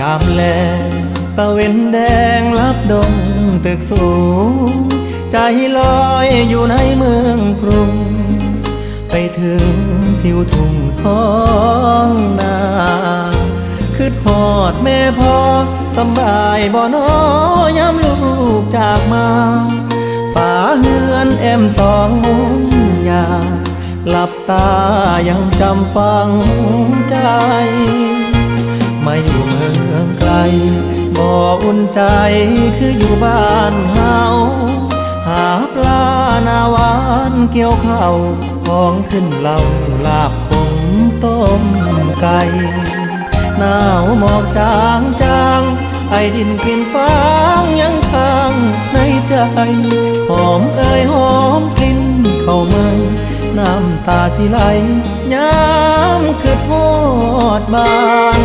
ามแลตะเวนแดงลับดงตึกสูงใจลอยอยู่ในเมืองกรุงไปถึงทิวทุ่งท้องนาคือทอดแม่พ่อสำบายบ่น้อยามลูกจากมาฝาเฮือนแอมตองมุงยาหลับตายังจำฝังใจมาอยู่เมืองไกลบ่อุ่นใจคืออยู่บ้านเฮาหาปลาหน้าหวานเกี่ยวข้าวของขึ้นเหล่าลาบขมต้มไก่หนาวหมอกจางจางไอดินกลิ่นฟางยังค้างในใจหอมเอ่ยหอมกลิ่นเข้ามาน้ำตาสิไหลย้ำคือทอดบาน